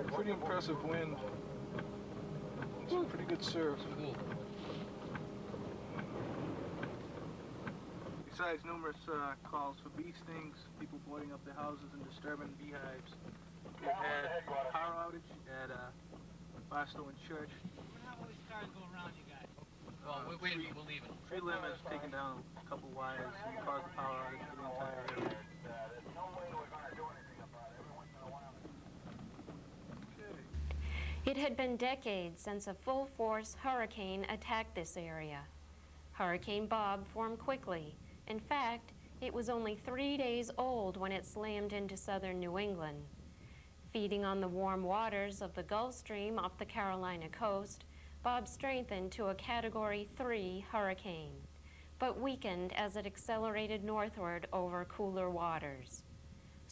Pretty impressive wind. It's a pretty good surf. Cool. Besides numerous calls for bee stings, people boarding up their houses and disturbing beehives, we've had power outage at Barstow and Church. How all these cars go around you guys? Well, wait a minute, we're leaving. Tree limb has taken down a couple wires and caused a power outage for the entire area. It had been decades since a full-force hurricane attacked this area. Hurricane Bob formed quickly. In fact, it was only 3 days old when it slammed into southern New England. Feeding on the warm waters of the Gulf Stream off the Carolina coast, Bob strengthened to a Category 3 hurricane, but weakened as it accelerated northward over cooler waters.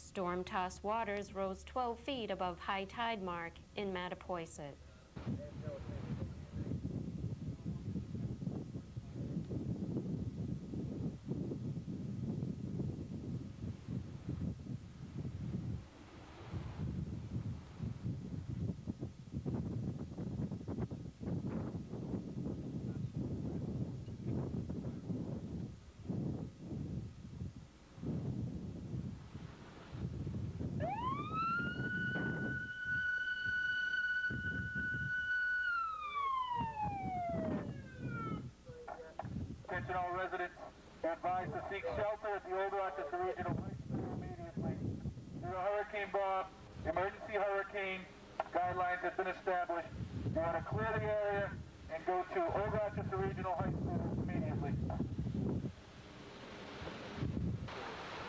Storm-tossed waters rose 12 feet above high tide mark in Mattapoisett. Attention all residents, you're advised to seek shelter at the Old Rochester Regional High School immediately. Due to Hurricane Bob, emergency hurricane guidelines have been established. You want to clear the area and go to Old Rochester Regional High School immediately.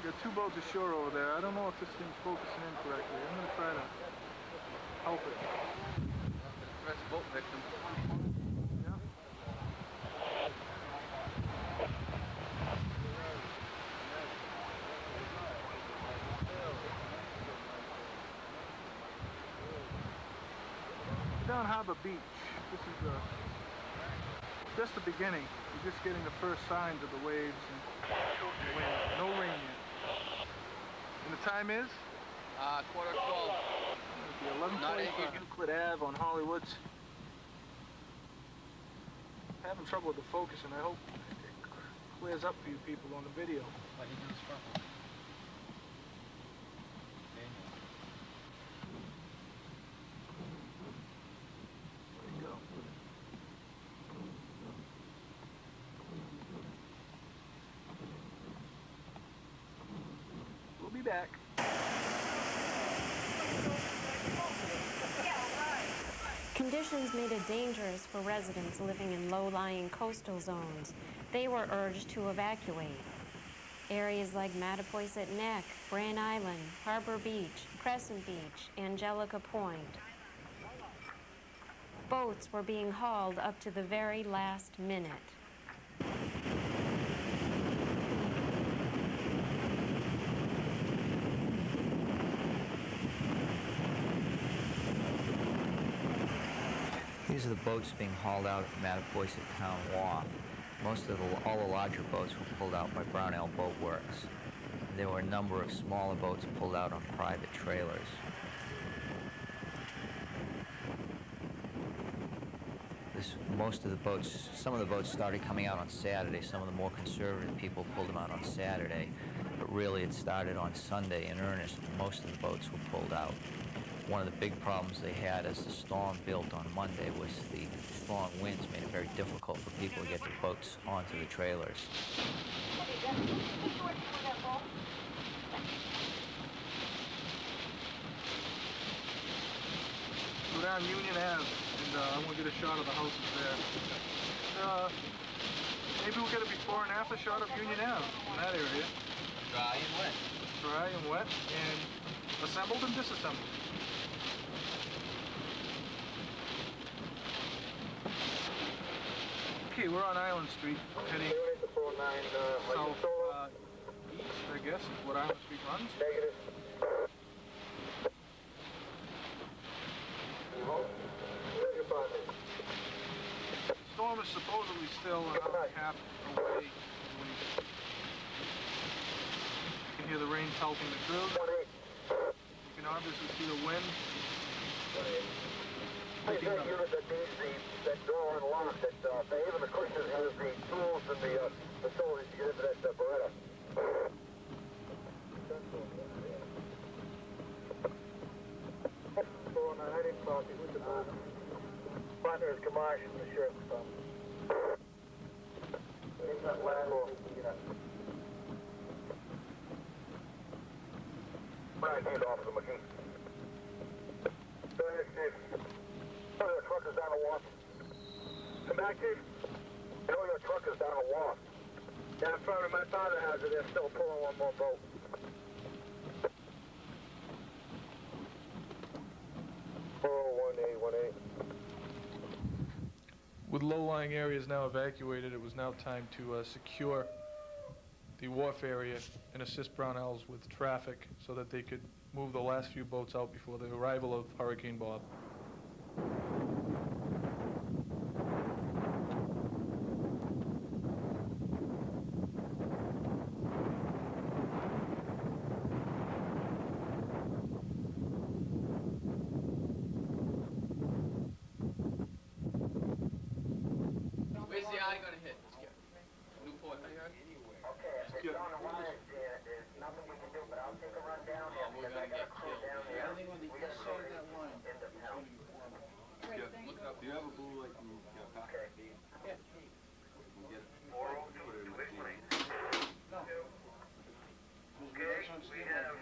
Got two boats ashore over there. I don't know if this thing's focusing in correctly. I'm going to try to help it. That's a boat victim. Down Harbor Beach. This is just the beginning. You're just getting the first signs of the waves and the wind. No rain yet. And the time is? 12:15. The 11:25 Euclid Ave on Hollywoods. Having trouble with the focus, and I hope it clears up for you people on the video. What you do is front. Go. We'll be back. Conditions made it dangerous for residents living in low-lying coastal zones. They were urged to evacuate. Areas like Mattapoisett Neck, Brant Island, Harbor Beach, Crescent Beach, Angelica Point. Boats were being hauled up to the very last minute. These are the boats being hauled out at Mattapoisett Town Wharf. All the larger boats were pulled out by Brownell Boat Works. There were a number of smaller boats pulled out on private trailers. Some of the boats started coming out on Saturday. Some of the more conservative people pulled them out on Saturday. But really it started on Sunday in earnest. Most of the boats were pulled out. One of the big problems they had as the storm built on Monday was the strong winds made it very difficult for people to get their boats onto the trailers. Go down Union Ave, and I want to get a shot of the houses there. Maybe we'll get a before and after shot of Union Ave in that area. Dry and wet. Dry and wet, and assembled and disassembled. Okay, we're on Island Street, heading south east, I guess, is what Island Street runs. Negative. The storm is supposedly still an hour and a half away. You can hear the rain pelting the crew. You can obviously see the wind. Please take unit that needs that door unlocked, that even the Christians has the tools and the facilities to get into that Beretta. I didn't talk to you with the partner is Mach from the sheriff's office. It's not last or, you know. Right, hand officer McGee. Go ahead, Chief. You know your truck is down a walk. Come back, Chief. You know your truck is down a walk. Yeah, in front of my father has it. They're still pulling one more boat. With low-lying areas now evacuated, it was now time to secure the wharf area and assist Brownells with traffic so that they could move the last few boats out before the arrival of Hurricane Bob. Where's the eye gonna hit? Newport, I heard? Okay, if it's on the line, there's nothing we can do, but I'll take a run down there We're because I gonna got a get crew killed. down there. I think when they We got just a showed that line. in the town. Look it up. Do you have a blue light from Packer? Okay. We can get it. 402 Lane. No. Okay, we have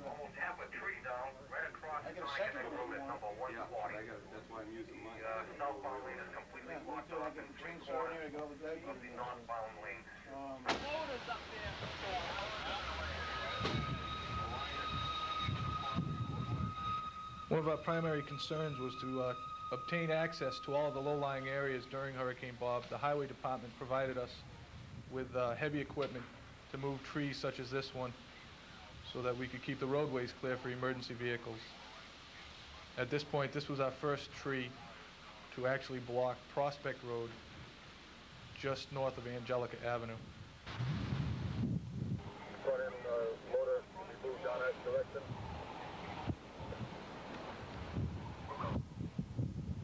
almost half a tree down right across I the got a line second road at one. number Yeah, 140. I got it. That's why I'm using mine. The southbound lane is completely Yeah, blocked until I off can in three change the area, quarters I got all the dead. of the northbound lane. One of our primary concerns was to obtain access to all of the low-lying areas during Hurricane Bob. The Highway Department provided us with heavy equipment to move trees such as this one so that we could keep the roadways clear for emergency vehicles. At this point, this was our first tree to actually block Prospect Road just north of Angelica Avenue. Front end motor moved down that direction.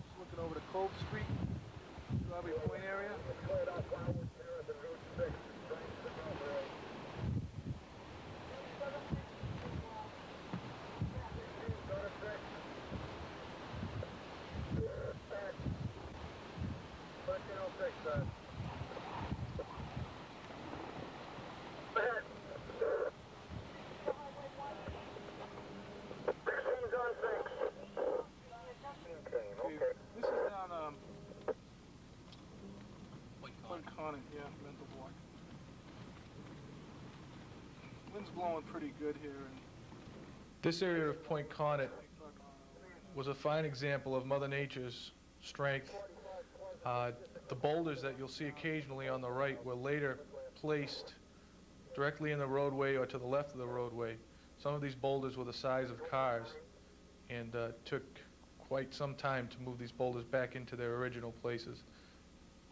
Just looking over to Cove Street, Strawberry Point area. Cleared out Flower Terrace and Route 6. Right to the top road. This is down Point Conant, yeah, mental block. Wind's blowing pretty good here. And this area of Point Conant was a fine example of Mother Nature's strength. The boulders that you'll see occasionally on the right were later placed directly in the roadway or to the left of the roadway. Some of these boulders were the size of cars, and took quite some time to move these boulders back into their original places.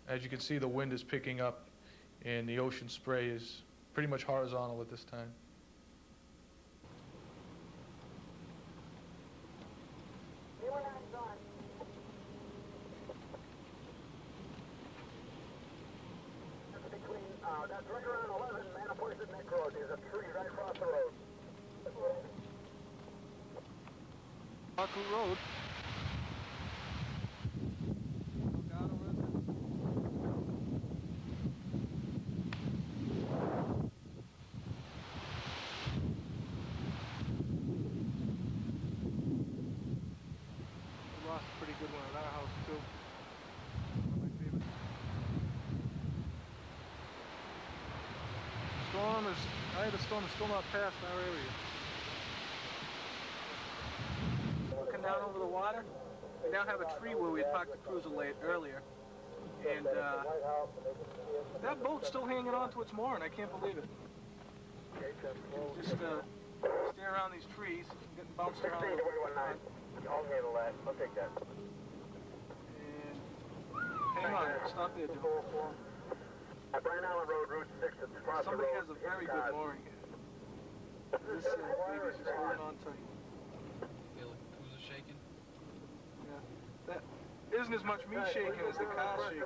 As you can see, the wind is picking up, and the ocean spray is pretty much horizontal at this time. That's right around 11, Mattapoisett Neck Road. There's a tree right across the road. Baku Road. We lost a pretty good one at our house too. My favorite. The storm is still not past our area. Looking down over the water, we now have a tree where we had parked the cruiser late earlier. And that boat's still hanging on to its mooring. I can't believe it. Just stare around these trees and getting bounced around. 16 to 119. I'll handle that. I'll take that. And hang on, stop there, Joe. At Bryan Allen Road, Route 6, it's across the road. Somebody has a very good mooring here. This baby's just holding on tight. Feel like the cruiser shaking? isn't as much me shaking as the car shaking.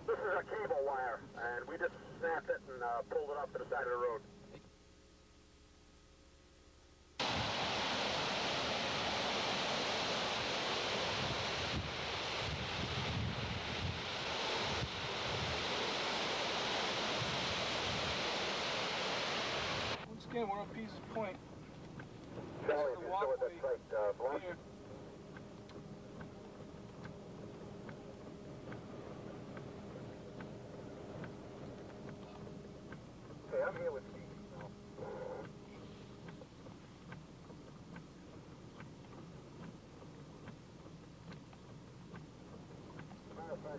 This is a cable wire, and we just snapped it and pulled it up to the side of the road. Once again, we're on Pease's Point. Charlie, This is the walkway here. Okay, I'm here with Steve.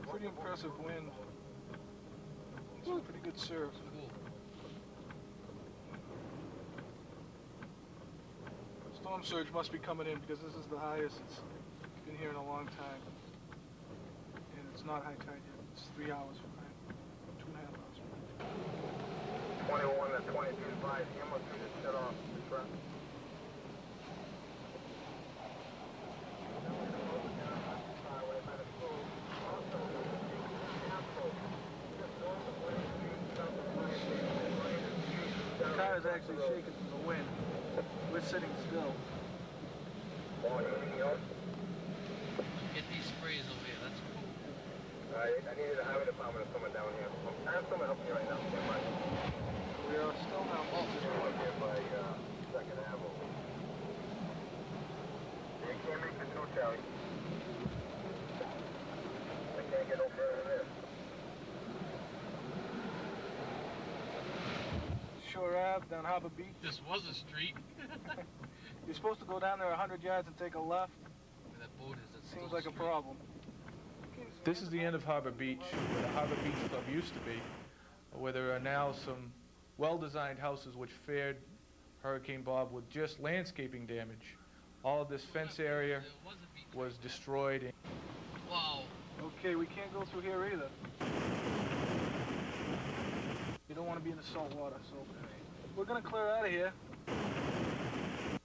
Pretty impressive wind. It's a pretty good serve. Storm surge must be coming in because this is the highest it's been here in a long time. And it's not high tide yet. It's 3 hours from high. 2.5 hours from high. 21 at 22.5, the MO2 just shut off the truck. The car is actually shaking from the wind. We're sitting still. Get these sprays over here, that's cool. I needed a highway department coming down here. I have someone helping me right now. We are still now. Up here by Second Avenue. You can't make the two, Charlie. I can't get no further than this. Shore Ave, down Harbor Beach. This was a street. You're supposed to go down there 100 yards and take a left. Where that boat is, that's Seems still like a street. problem. This is the end of Harbor Beach, where the Harbor Beach Club used to be, where there are now some well-designed houses which fared Hurricane Bob with just landscaping damage. All of this fence area was destroyed. Wow. Okay, we can't go through here either. You don't want to be in the salt water, so we're gonna clear out of here.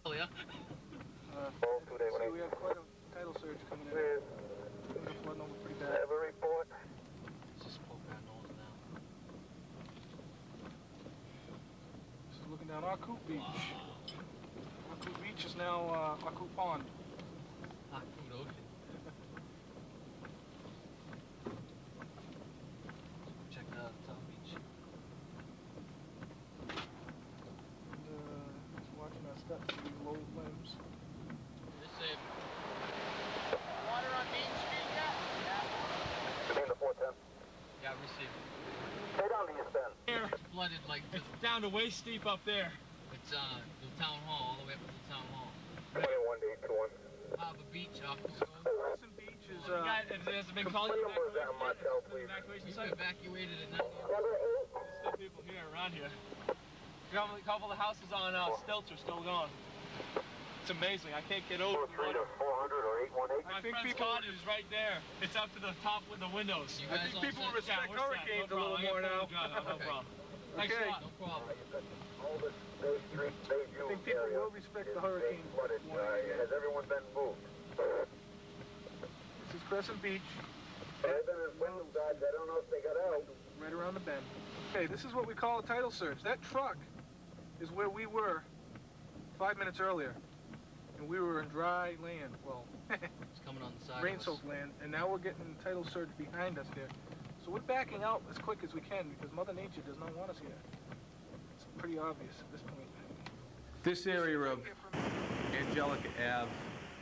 Oh, yeah? See, we have quite a tidal surge coming in. Things are flooding over pretty bad. Have a report. Let's just poke our nose down. This is looking down Arcoot Beach. Arcoot Beach is now Arcoot Pond. Hot food ocean. Check out South Beach. Just watching our steps through these low limbs. This safe. Water on Main Street yet? You mean the 410? Yeah, receive. Stay down to your stand. Here. Flooded like this. It's down to waist deep up there. It's the town hall, all the way up to the town hall. 21 to 821. Harbor Beach, Arcoot. Crescent Beach is Has it been called What number is that on my cell, please? evacuation We site? evacuated at night. There's still people here, around here. A couple of houses on stilts are still gone. It's amazing. I can't get over the 3 to water. 400 or 818? My think friend's people- cottage is right there. It's up to the top with the windows. You I guys think all people set? respect we're set. hurricanes No a little problem. more I now. got no Okay. problem. Thanks Okay. a lot. No problem. All this Bay Street, Bay View I think people area will respect the is hurricane. being flooded. Has everyone been moved? This is Crescent Beach, I've been in window guards. I don't know if they got out. right around the bend. Okay, this is what we call a tidal surge. That truck is where we were 5 minutes earlier. And we were in dry land, well, It's coming on the side. rain-soaked land, and now we're getting tidal surge behind us here. So we're backing out as quick as we can because Mother Nature does not want us here. It's pretty obvious at this point. This area of Angelica Ave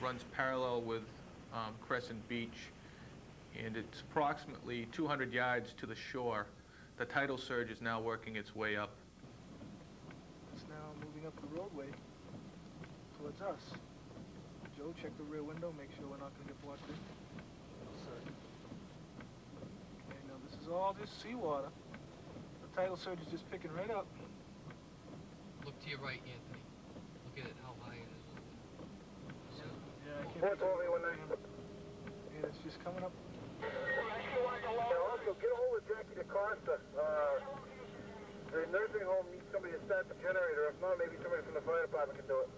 runs parallel with Crescent Beach, and it's approximately 200 yards to the shore. The tidal surge is now working its way up. It's now moving up the roadway towards us. Joe, check the rear window, make sure we're not going to get blocked in. Okay, now this is all just seawater. The tidal surge is just picking right up. Look to your right, Anthony. Look at it, how high it is. Yeah, I can't What's over you when they... And it's just coming up. Also, get a hold of Jackie DaCosta. The nursing home needs somebody to start the generator. If not, maybe somebody from the fire department can do it.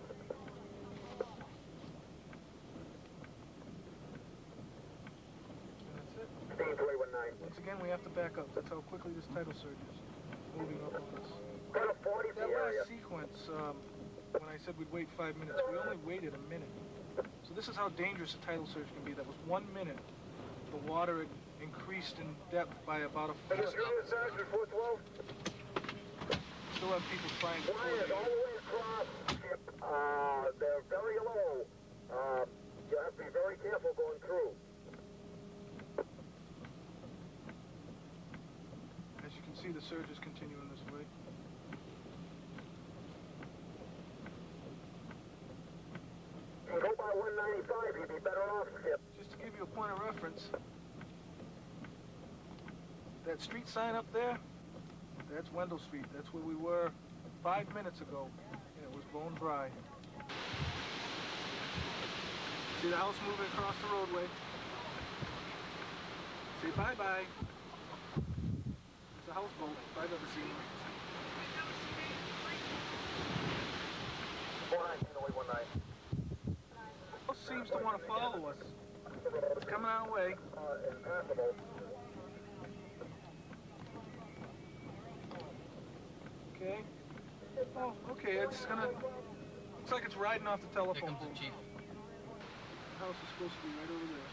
Once again, we have to back up. That's how quickly this tidal surge is moving up on us. That last sequence, when I said we'd wait 5 minutes, we only waited a minute. So this is how dangerous a tidal surge can be. That was 1 minute. The water had increased in depth by about a foot. Still have people trying to pull it. all the way across. They're very low. You have to be very careful going through. As you can see, the surge is continuing this way. You go by 195, you'd be better off, Skip. Just to give you a point of reference, that street sign up there, that's Wendell Street. That's where we were 5 minutes ago, and it was bone dry. See the house moving across the roadway? Say bye-bye. It's a houseboat, if I've ever seen one. 419, House seems to want to follow us. It's coming our way. Impassable. Okay. Oh, okay, it's gonna... Looks like it's riding off the Here telephone comes pole. the chief. The house is supposed to be right over there.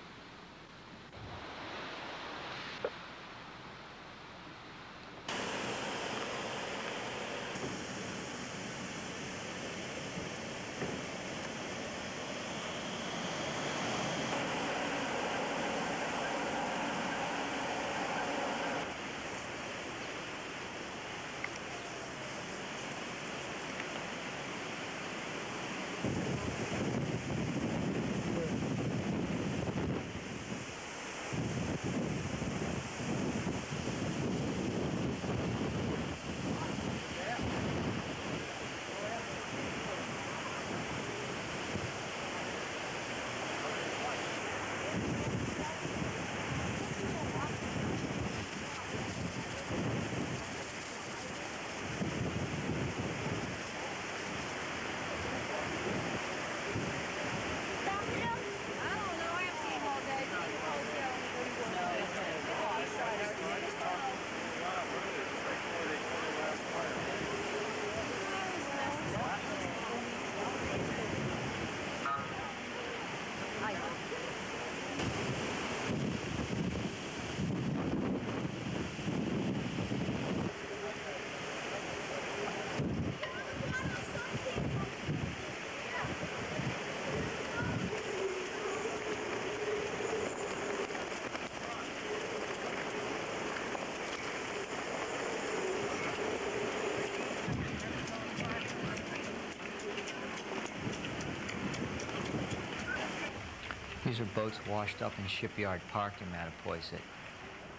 These are boats washed up in shipyard parked in Mattapoisett.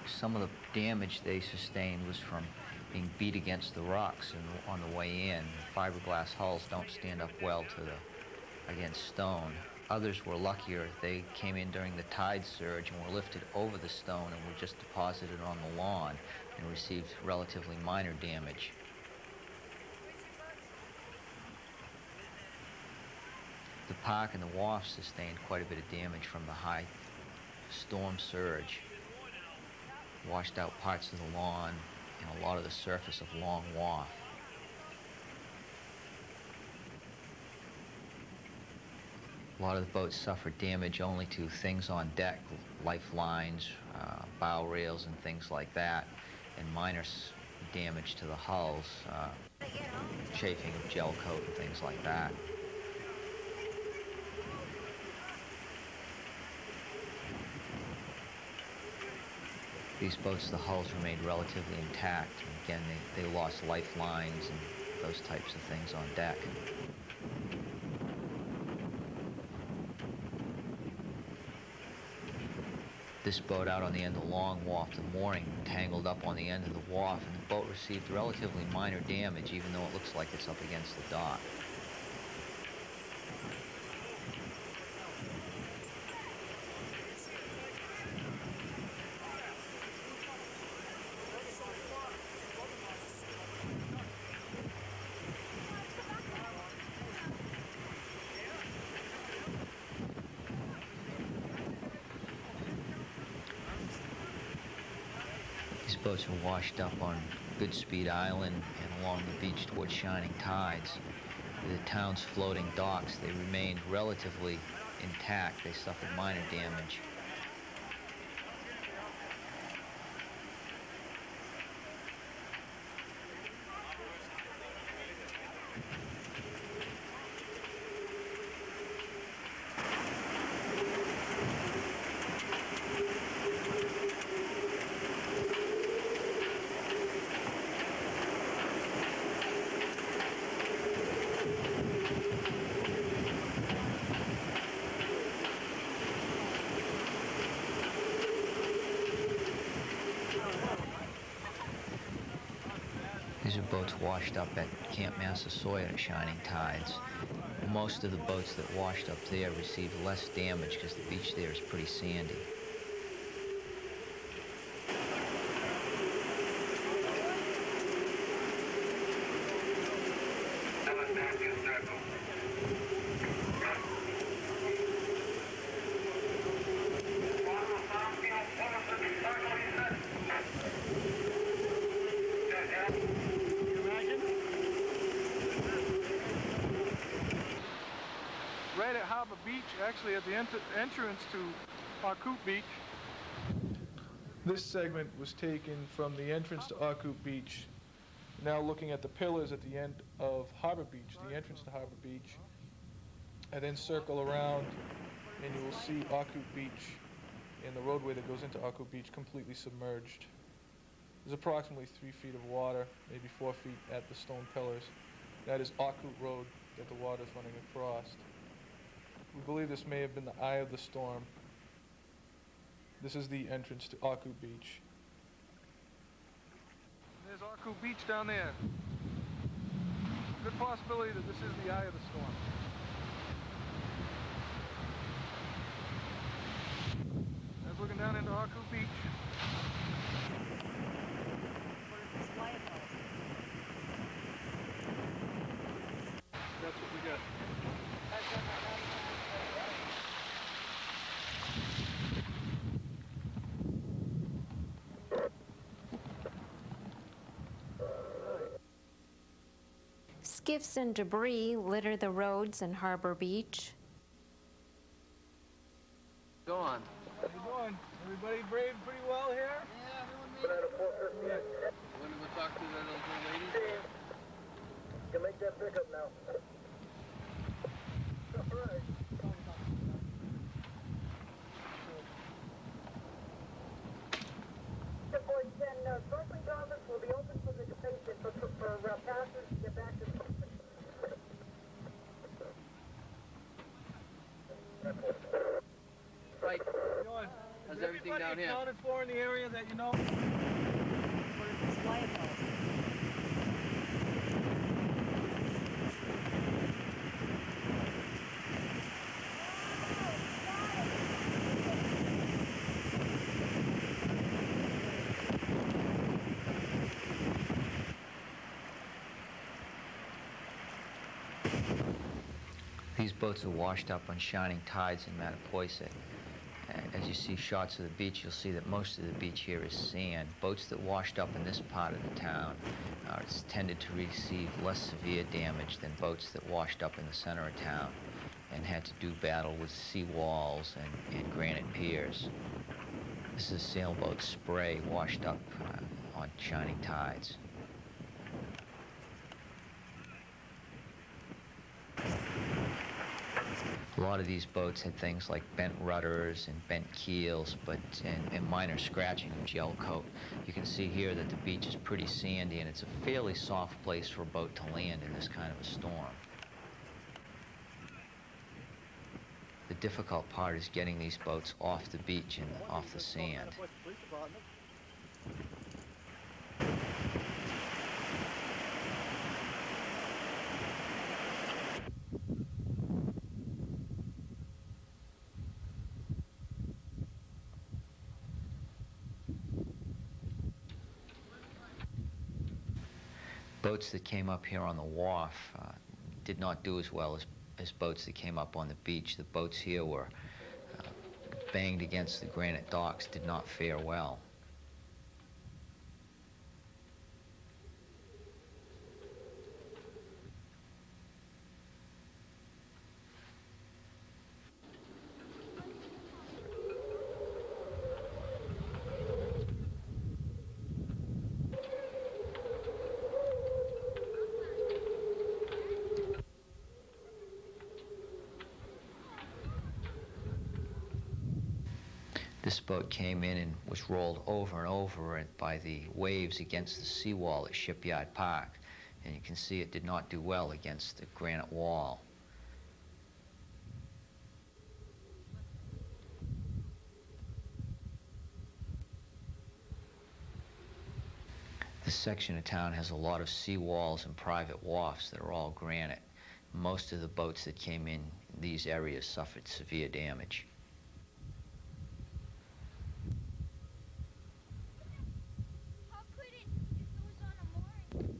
Some of the damage they sustained was from being beat against the rocks on the way in. Fiberglass hulls don't stand up well against stone. Others were luckier. They came in during the tide surge and were lifted over the stone and were just deposited on the lawn and received relatively minor damage. The park and the wharf sustained quite a bit of damage from the high storm surge. Washed out parts of the lawn and a lot of the surface of Long Wharf. A lot of the boats suffered damage only to things on deck, lifelines, bow rails and things like that, and minor damage to the hulls, chafing of gel coat and things like that. These boats, the hulls remained relatively intact. Again, they lost lifelines and those types of things on deck. This boat out on the end of the Long Wharf, the mooring tangled up on the end of the wharf, and the boat received relatively minor damage, even though it looks like it's up against the dock. These boats are washed up on Goodspeed Island and along the beach towards Shining Tides. The town's floating docks, they remained relatively intact. They suffered minor damage. These are boats washed up at Camp Massasoit at Shining Tides. Most of the boats that washed up there received less damage because the beach there is pretty sandy. Right at Harbor Beach, actually at the entrance to Arcoot Beach. This segment was taken from the entrance to Arcoot Beach. Now looking at the pillars at the end of Harbor Beach, the entrance to Harbor Beach. I then circle around and you will see Arcoot Beach and the roadway that goes into Arcoot Beach completely submerged. There's approximately 3 feet of water, maybe 4 feet at the stone pillars. That is Arcoot Road that the water is running across. We believe this may have been the eye of the storm. This is the entrance to Arcoot Beach. There's Arcoot Beach down there. Good possibility that this is the eye of the storm. That's looking down into Arcoot Beach. That's what we got. Skiffs and debris litter the roads in Harbor Beach. Go on. How you doing? Everybody braved pretty well here? Yeah, everyone made it. You want to go talk to that little lady? You can make that pickup now. All right. Boys, then Berkeley's office will be open for the patient for passers to get back to the Right. Doing? How's Is everything everybody down here? accounted for in the area that you know? These boats are washed up on Shining Tides in Mattapoisett. As you see shots of the beach, you'll see that most of the beach here is sand. Boats that washed up in this part of the town tended to receive less severe damage than boats that washed up in the center of town and had to do battle with sea walls and granite piers. This is a sailboat Spray washed up on Shining Tides. A lot of these boats had things like bent rudders and bent keels, and minor scratching of gel coat. You can see here that the beach is pretty sandy, and it's a fairly soft place for a boat to land in this kind of a storm. The difficult part is getting these boats off the beach and off the sand. Boats that came up here on the wharf did not do as well as boats that came up on the beach. The boats here were banged against the granite docks, did not fare well. This boat came in and was rolled over and over by the waves against the seawall at Shipyard Park. And you can see it did not do well against the granite wall. This section of town has a lot of seawalls and private wharfs that are all granite. Most of the boats that came in these areas suffered severe damage. How could it if it was on a mooring?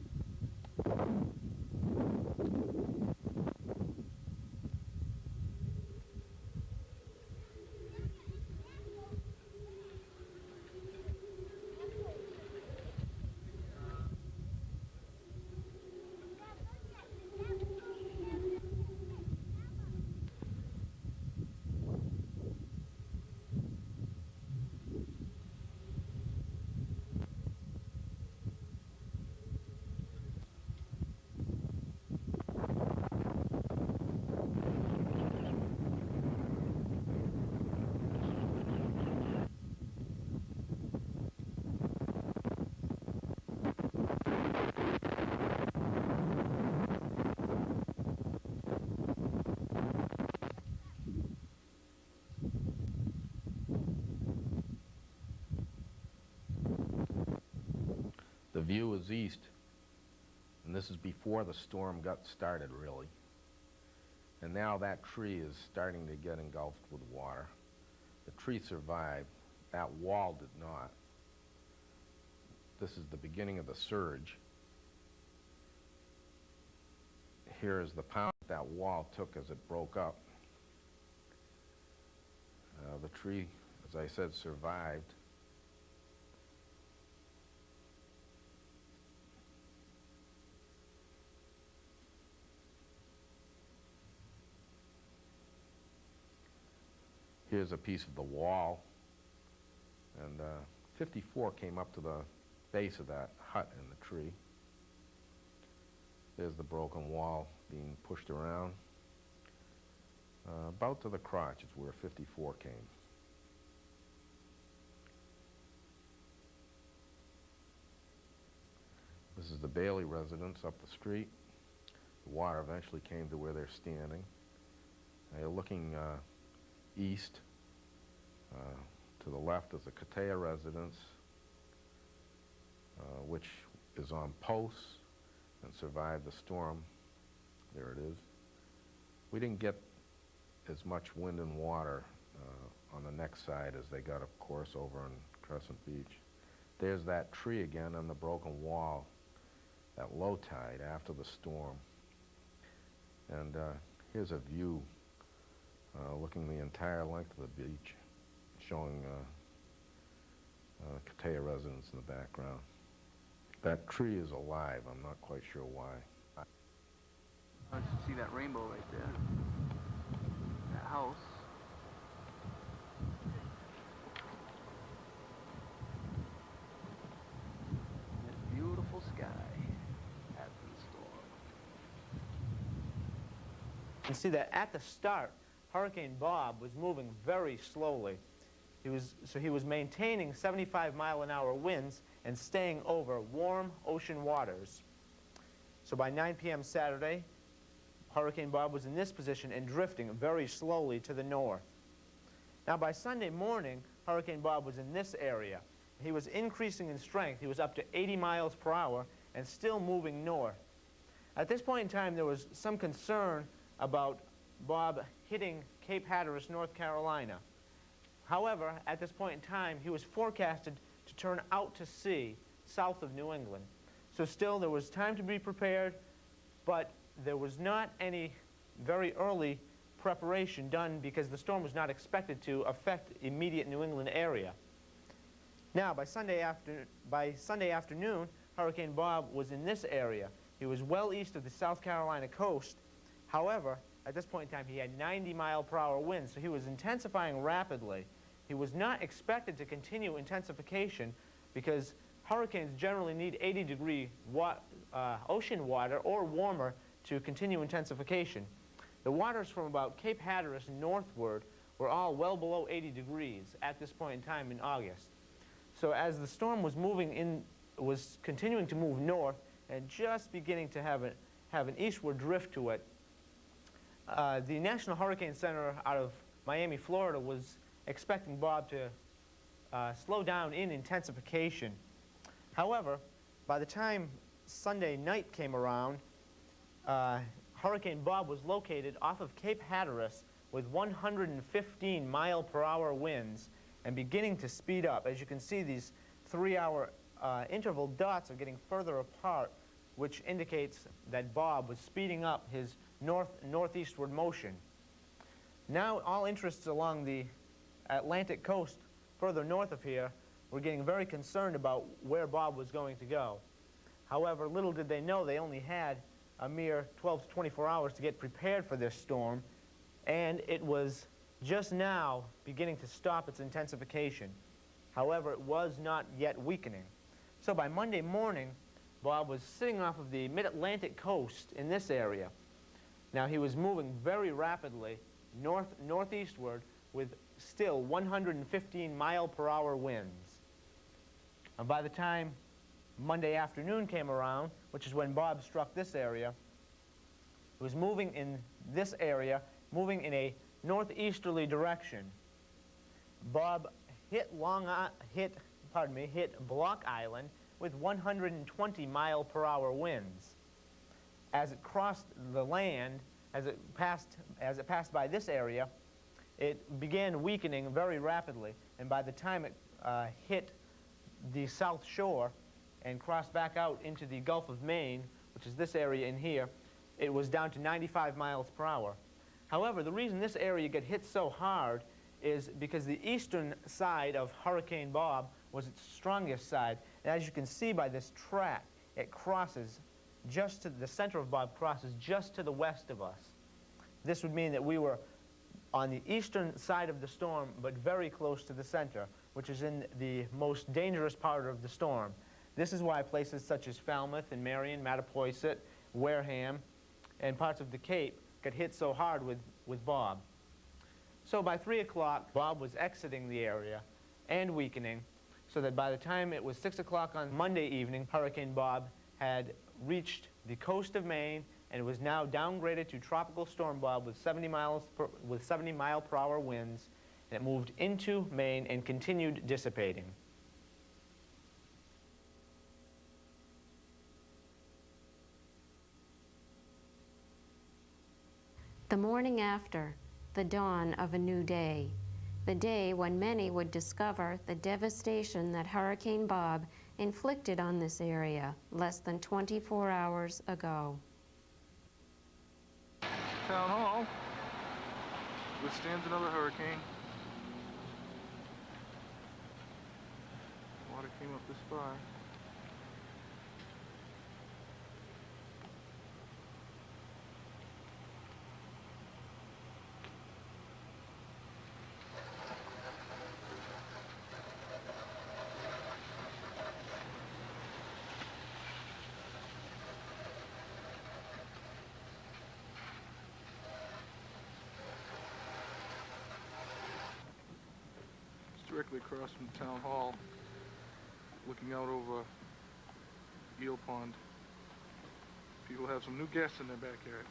The view is east, and this is before the storm got started, really. And now that tree is starting to get engulfed with water. The tree survived. That wall did not. This is the beginning of the surge. Here is the pound that wall took as it broke up. The tree, as I said, survived. Here's a piece of the wall, and 54 came up to the base of that hut in the tree. There's the broken wall being pushed around. About to the crotch is where 54 came. This is the Bailey residence up the street. The water eventually came to where they're standing. They're looking east. To the left is the Katea residence, which is on posts and survived the storm. There it is. We didn't get as much wind and water on the next side as they got, of course, over on Crescent Beach. There's that tree again on the broken wall at low tide after the storm. And here's a view looking the entire length of the beach, showing Katea residence in the background. That tree is alive. I'm not quite sure why. I see that rainbow right there. That house. That beautiful sky after the storm. You can see that at the start, Hurricane Bob was moving very slowly. He was maintaining 75-mile-an-hour winds and staying over warm ocean waters. So by 9 p.m. Saturday, Hurricane Bob was in this position and drifting very slowly to the north. Now by Sunday morning, Hurricane Bob was in this area. He was increasing in strength. He was up to 80 miles per hour and still moving north. At this point in time, there was some concern about Bob hitting Cape Hatteras, North Carolina. However, at this point in time, he was forecasted to turn out to sea south of New England. So still, there was time to be prepared, but there was not any very early preparation done because the storm was not expected to affect immediate New England area. Now, by Sunday afternoon, Hurricane Bob was in this area. He was well east of the South Carolina coast. However, at this point in time, he had 90-mile-per-hour winds, so he was intensifying rapidly. He was not expected to continue intensification because hurricanes generally need 80-degree ocean water or warmer to continue intensification. The waters from about Cape Hatteras northward were all well below 80 degrees at this point in time in August. So as the storm was was continuing to move north and just beginning to have an eastward drift to it, the National Hurricane Center out of Miami, Florida, was expecting Bob to slow down in intensification. However, by the time Sunday night came around, Hurricane Bob was located off of Cape Hatteras with 115 mile-per-hour winds and beginning to speed up. As you can see, these 3-hour interval dots are getting further apart, which indicates that Bob was speeding up his northeastward motion. Now all interests along the Atlantic coast further north of here were getting very concerned about where Bob was going to go. However, little did they know they only had a mere 12 to 24 hours to get prepared for this storm, and it was just now beginning to stop its intensification. However, it was not yet weakening. So by Monday morning, Bob was sitting off of the mid-Atlantic coast in this area. Now he was moving very rapidly northeastward with still 115 mile-per-hour winds. And by the time Monday afternoon came around, which is when Bob struck this area, it was moving in this area, moving in a northeasterly direction. Bob hit Block Island with 120 mile-per-hour winds. As it crossed the land, as it passed by this area, it began weakening very rapidly, and by the time it hit the south shore and crossed back out into the Gulf of Maine, which is this area in here, it was down to 95 miles per hour. However, the reason this area got hit so hard is because the eastern side of Hurricane Bob was its strongest side. And as you can see by this track, it crosses just to the center of Bob, crosses just to the west of us. This would mean that we were on the eastern side of the storm, but very close to the center, which is in the most dangerous part of the storm. This is why places such as Falmouth and Marion, Mattapoisett, Wareham, and parts of the Cape got hit so hard with Bob. So by 3 o'clock, Bob was exiting the area and weakening, so that by the time it was 6 o'clock on Monday evening, Hurricane Bob had reached the coast of Maine and was now downgraded to Tropical Storm Bob with 70 mile-per-hour winds, and it moved into Maine and continued dissipating. The morning after, the dawn of a new day, the day when many would discover the devastation that Hurricane Bob inflicted on this area less than 24 hours ago. Town Hall withstands another hurricane. Water came up this far. Directly across from Town Hall, looking out over Eel Pond. People have some new guests in their backyard.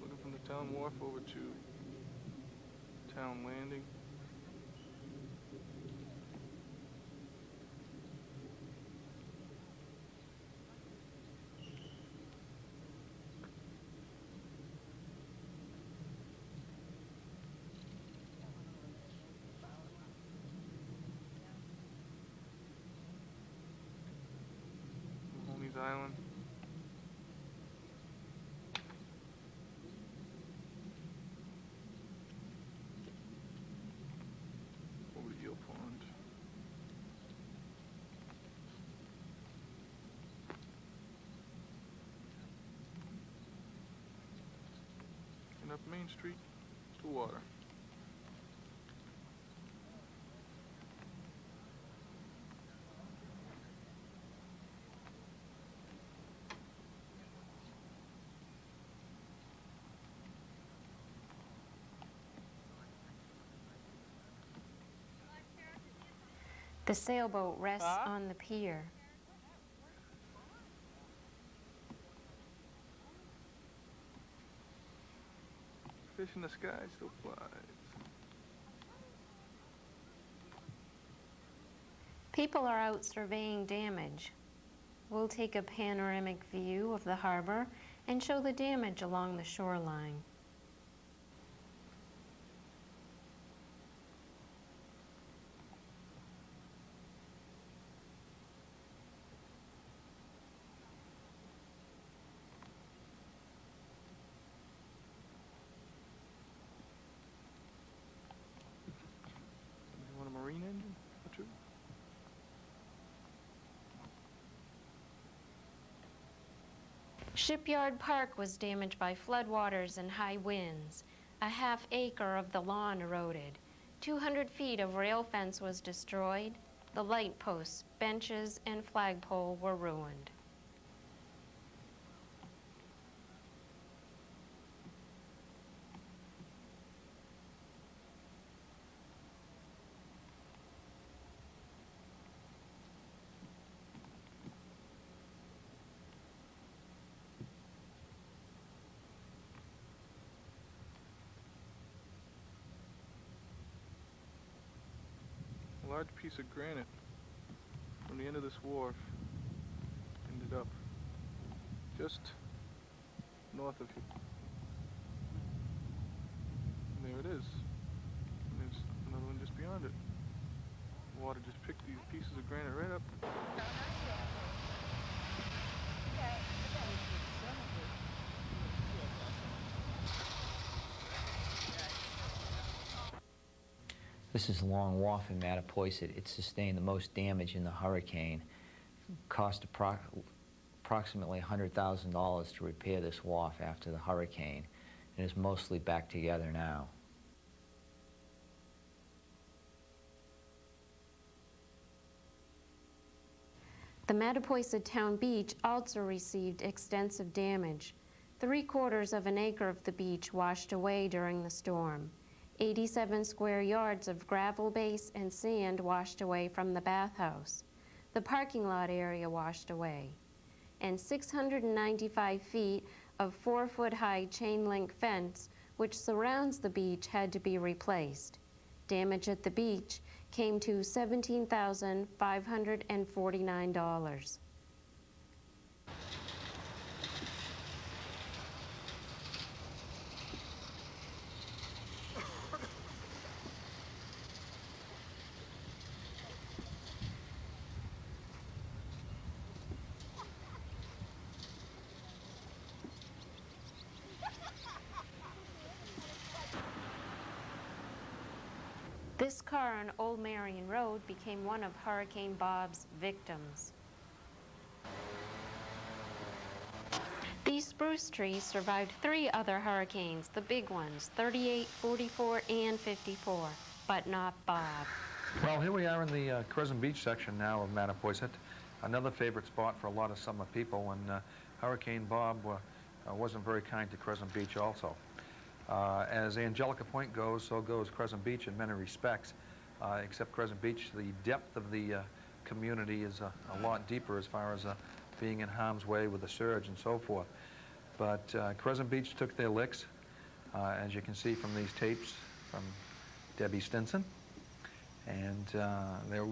Looking from the Town Wharf over to Town Landing. Island. Over to Eel Pond. And up Main Street to water. The sailboat rests on the pier. Fish in the sky still flies. People are out surveying damage. We'll take a panoramic view of the harbor and show the damage along the shoreline. You want a marine engine? Or two? Shipyard Park was damaged by floodwaters and high winds. A half acre of the lawn eroded. 200 feet of rail fence was destroyed. The light posts, benches, and flagpole were ruined. A large piece of granite from the end of this wharf ended up just north of here. And there it is. And there's another one just beyond it. The water just picked these pieces of granite right up. This is Long Wharf in Mattapoisett. It sustained the most damage in the hurricane. Cost approximately $100,000 to repair this wharf after the hurricane, and is mostly back together now. The Mattapoisett Town Beach also received extensive damage. 3/4 of an acre of the beach washed away during the storm. 87 square yards of gravel base and sand washed away from the bathhouse. The parking lot area washed away. And 695 feet of 4-foot-high chain-link fence, which surrounds the beach, had to be replaced. Damage at the beach came to $17,549. This car on Old Marion Road became one of Hurricane Bob's victims. These spruce trees survived 3 other hurricanes, the big ones, 38, 44, and 54, but not Bob. Well, here we are in the Crescent Beach section now of Mattapoisett, another favorite spot for a lot of summer people, and Hurricane Bob wasn't very kind to Crescent Beach also. As Angelica Point goes, so goes Crescent Beach in many respects, except Crescent Beach, the depth of the community is a lot deeper as far as being in harm's way with the surge and so forth. But Crescent Beach took their licks, as you can see from these tapes from Debbie Stinson. And there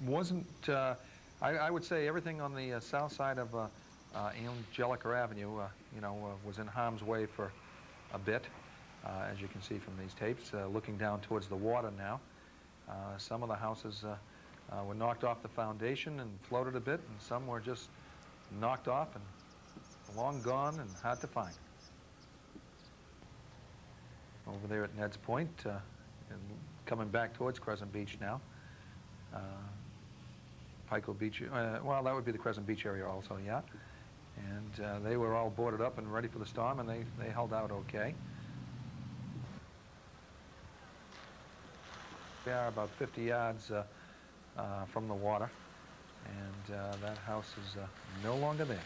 wasn't, I would say everything on the south side of Angelica Avenue, was in harm's way for a bit. As you can see from these tapes, looking down towards the water now. Some of the houses were knocked off the foundation and floated a bit, and some were just knocked off and long gone and hard to find. Over there at Ned's Point, and coming back towards Crescent Beach now. Pico Beach, well, that would be the Crescent Beach area also, yeah. And they were all boarded up and ready for the storm, and they held out okay. We are about 50 yards from the water, and that house is no longer there.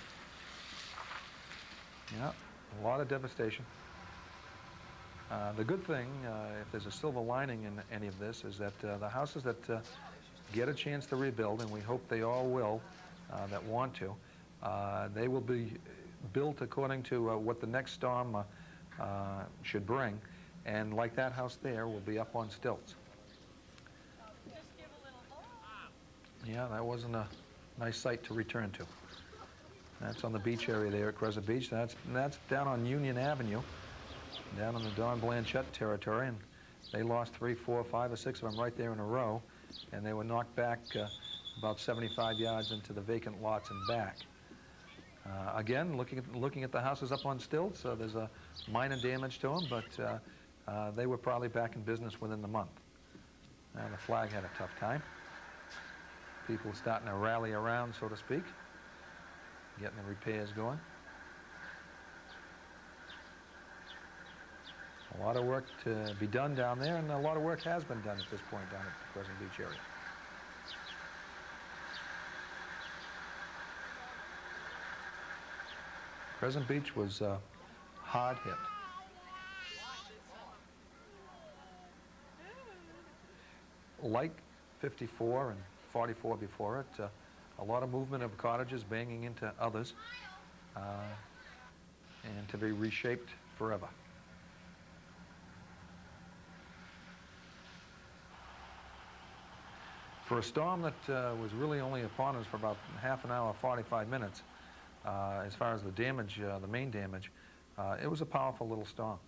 Yeah, a lot of devastation. The good thing, if there's a silver lining in any of this, is that the houses that get a chance to rebuild, and we hope they all will that want to. They will be built according to what the next storm should bring, and like that house there, will be up on stilts. Yeah, that wasn't a nice sight to return to. That's on the beach area there at Crescent Beach. That's down on Union Avenue, down in the Don Blanchette territory, and they lost 3, 4, 5, or 6 of them right there in a row, and they were knocked back about 75 yards into the vacant lots and back. Again, looking at the houses up on stilts, there's a minor damage to them, but they were probably back in business within the month. And the flag had a tough time. People starting to rally around, so to speak, getting the repairs going. A lot of work to be done down there, and a lot of work has been done at this point down at the Crescent Beach area. Crescent Beach was hard hit. Like 54 and 44 before it, a lot of movement of cottages banging into others, and to be reshaped forever. For a storm that was really only upon us for about half an hour, 45 minutes, as far as the damage, the main damage, it was a powerful little storm.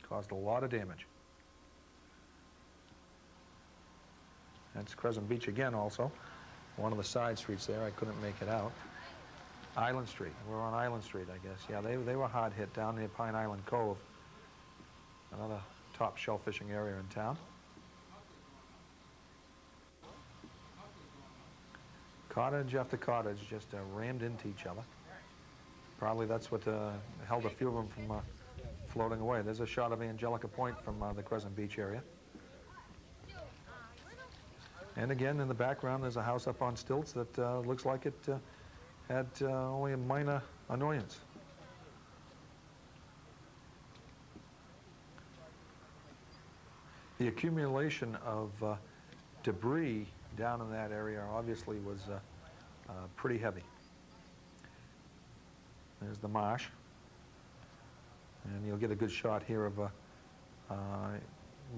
Caused a lot of damage. That's Crescent Beach again also. One of the side streets there, I couldn't make it out. Island Street, we're on Island Street, I guess. Yeah, they were hard hit down near Pine Island Cove. Another top shell fishing area in town. Cottage after cottage just rammed into each other. Probably that's what held a few of them from floating away. There's a shot of Angelica Point from the Crescent Beach area. And again, in the background, there's a house up on stilts that looks like it had only a minor annoyance. The accumulation of debris down in that area obviously was pretty heavy. There's the Mach, and you'll get a good shot here of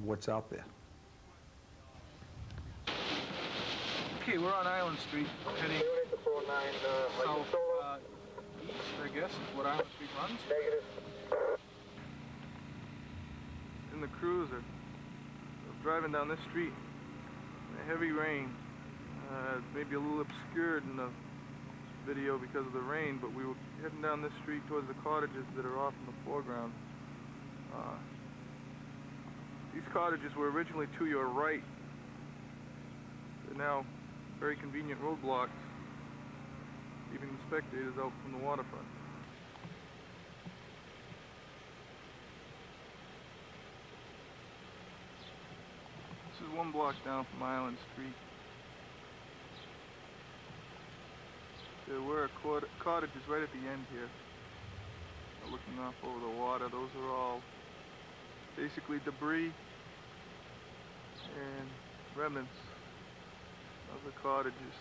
what's out there. Okay, we're on Island Street, heading south east, I guess, is what Island Street runs. In the cruiser, driving down this street, in a heavy rain, maybe a little obscured in the video because of the rain, but we were heading down this street towards the cottages that are off in the foreground. These cottages were originally to your right. They're now very convenient roadblocks, keeping the spectators out from the waterfront. This is 1 block down from Island Street. There were cottages right at the end here, looking off over the water. Those are all basically debris and remnants of the cottages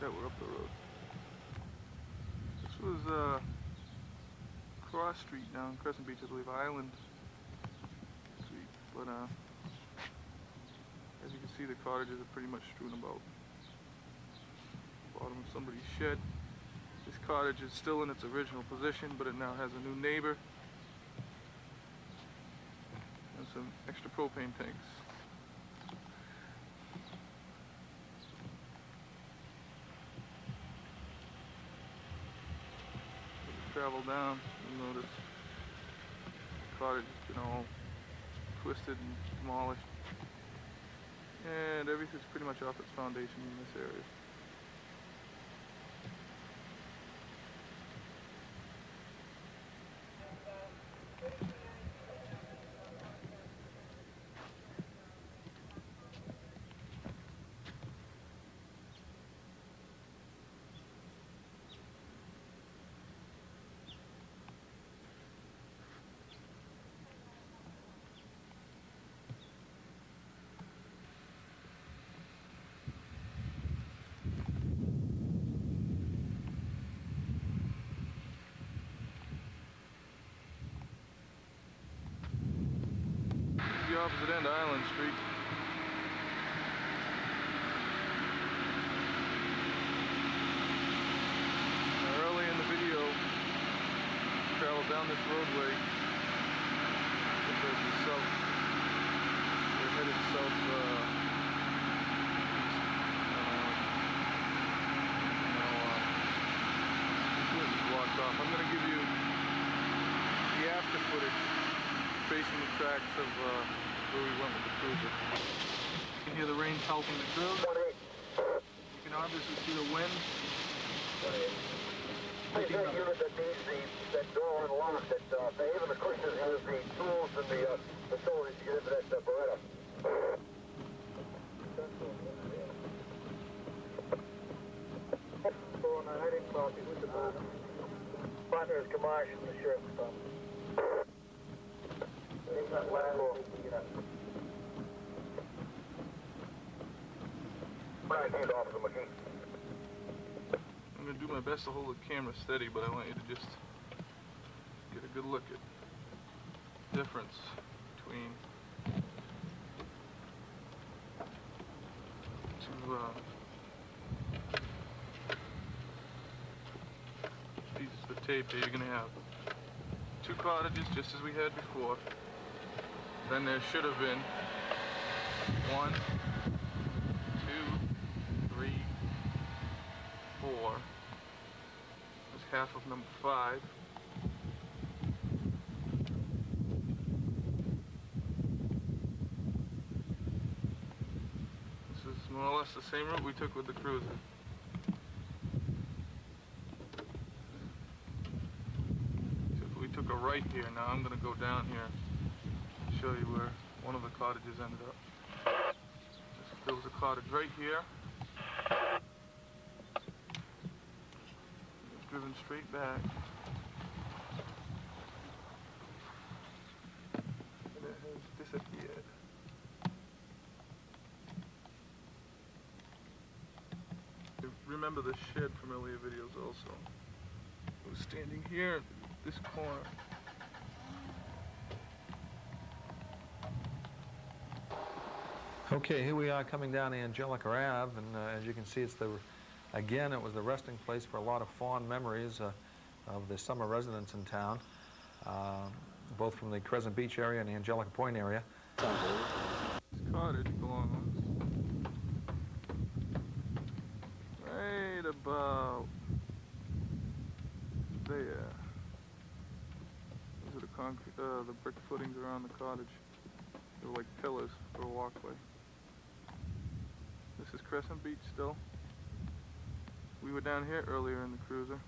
that were up the road. This was cross street down Crescent Beach, I believe, Island Street, but as you can see, the cottages are pretty much strewn about. Bottom of somebody's shed. This cottage is still in its original position, but it now has a new neighbor and some extra propane tanks. Travel down, you'll notice the cottage has been all twisted and demolished, and everything's pretty much off its foundation in this area. opposite end of Island Street. Now, early in the video, traveled down this roadway. There's the south. They're headed south. Blocked off. I'm going to give you the after footage facing the tracks of where we went with the cruiser. You can hear the rain pelting the grill. You can obviously see the wind. Picking up. Unit that needs that door unlocked, that even the Christians use the tools and the facilities to get into that Beretta. I didn't copy with the partners, Mach and the sheriff's department. I'm going to do my best to hold the camera steady, but I want you to just get a good look at the difference between two pieces of tape here. You're going to have two cottages just as we had before. Then there should have been 1, 2, 3, 4. That's half of number 5. This is more or less the same route we took with the cruiser. Except we took a right here. Now I'm going to go down here and show you where one of the cottages ended up. There was a cottage right here. Driven straight back. And it disappeared. Remember the shed from earlier videos also. It was standing here, this corner. Okay, here we are coming down Angelica Ave, and as you can see, it's again, it was the resting place for a lot of fond memories of the summer residents in town, both from the Crescent Beach area and the Angelica Point area. This cottage belongs right about there. Those are the concrete, the brick footings around the cottage. They're like pillars for a walkway. This is Crescent Beach still. We were down here earlier in the cruiser.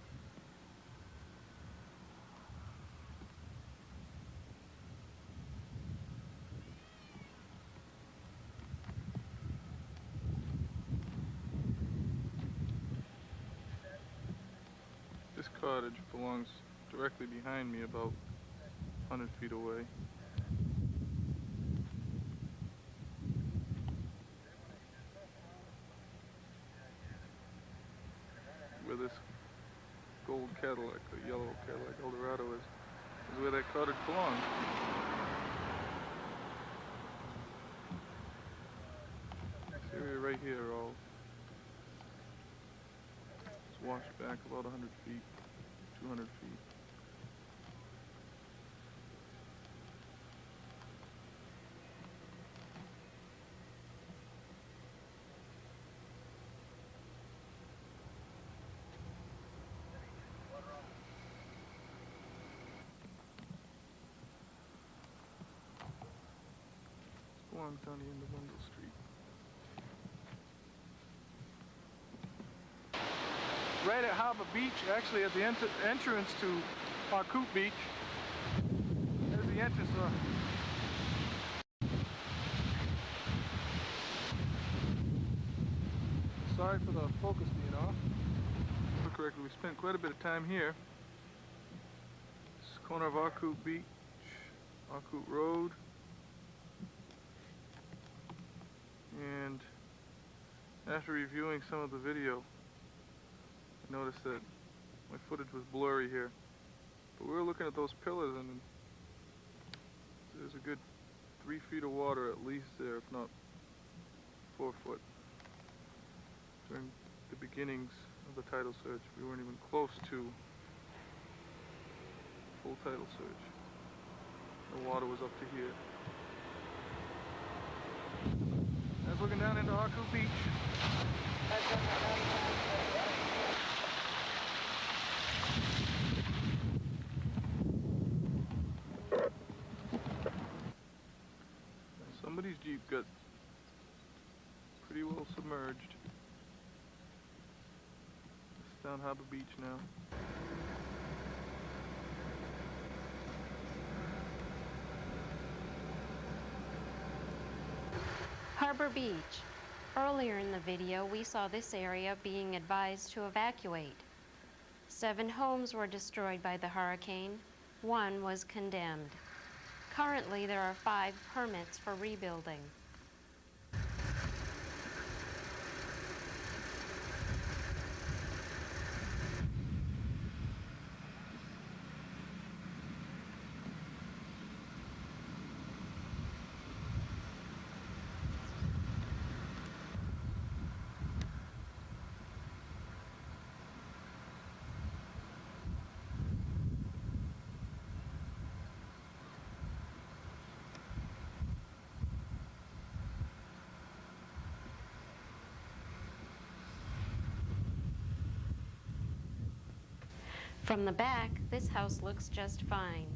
This cottage belongs directly behind me, about 100 feet away. Where this gold Cadillac, the yellow Cadillac Eldorado is where that cottage belongs. This area right here all is washed back about 100 feet, 200 feet. Belongs down the end of Wendell Street. Right at Harbor Beach, actually at the entrance to Harcourt Beach. There's the entrance. Sorry for the focus being off. Correctly, we spent quite a bit of time here. This is the corner of Harcourt Beach, Harcourt Road. And after reviewing some of the video, I noticed that my footage was blurry here. But we were looking at those pillars, and there's a good 3 feet of water at least there, if not 4 foot. During the beginnings of the title search, we weren't even close to full title search. The water was up to here. That's looking down into Haku Beach. Somebody's Jeep got pretty well submerged. It's down Harbor Beach now. Harbor Beach. Earlier in the video, we saw this area being advised to evacuate. 7 homes were destroyed by the hurricane. 1 was condemned. Currently, there are 5 permits for rebuilding. From the back, this house looks just fine.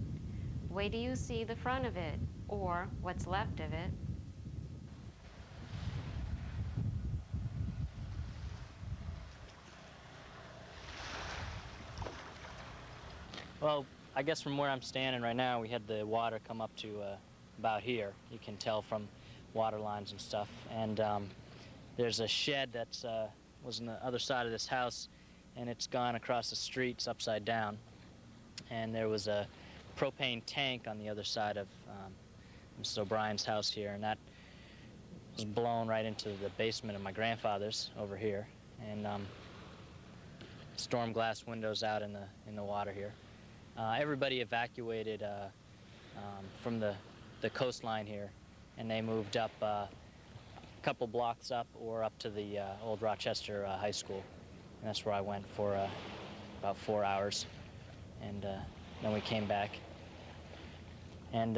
Wait till you see the front of it, or what's left of it. Well, I guess from where I'm standing right now, we had the water come up to about here. You can tell from water lines and stuff. And there's a shed that was on the other side of this house, and it's gone across the street. It's upside down. And there was a propane tank on the other side of Mrs. O'Brien's house here, and that was blown right into the basement of my grandfather's over here. And storm glass windows out in the water here. Everybody evacuated from the coastline here, and they moved up a couple blocks up or up to the old Rochester High School. And that's where I went for about 4 hours, and then we came back. And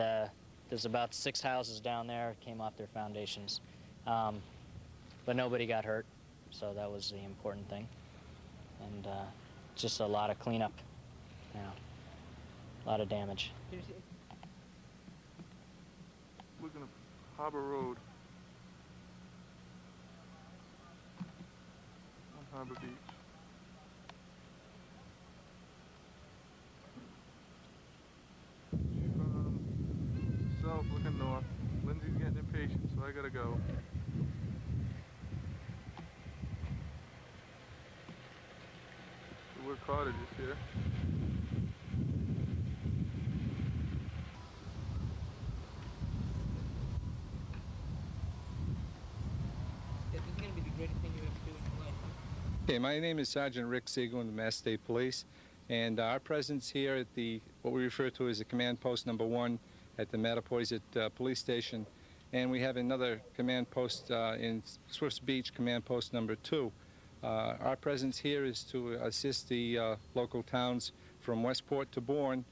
there's about 6 houses down there came off their foundations, but nobody got hurt, so that was the important thing. And just a lot of cleanup, you know, a lot of damage. Looking at Harbor Road on Harbor Beach. South looking north. Lindsay's getting impatient, so I gotta go. The wood cottages here. Okay, my name is Sergeant Rick Siegel in the Mass State Police, and our presence here at what we refer to as the Command Post Number 1 at the Mattapoisett Police Station, and we have another command post in Swifts Beach, Command Post Number 2. Our presence here is to assist the local towns from Westport to Bourne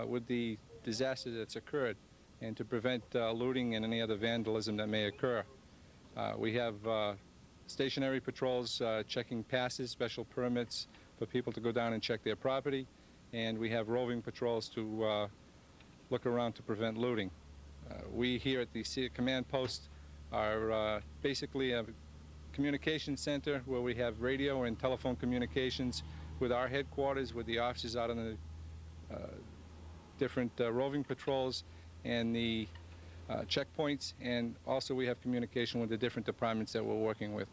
with the disaster that's occurred, and to prevent looting and any other vandalism that may occur. We have stationary patrols checking passes, special permits for people to go down and check their property, and we have roving patrols to look around to prevent looting. We here at the command post are basically a communication center where we have radio and telephone communications with our headquarters, with the officers out on the different roving patrols and the checkpoints, and also we have communication with the different departments that we're working with.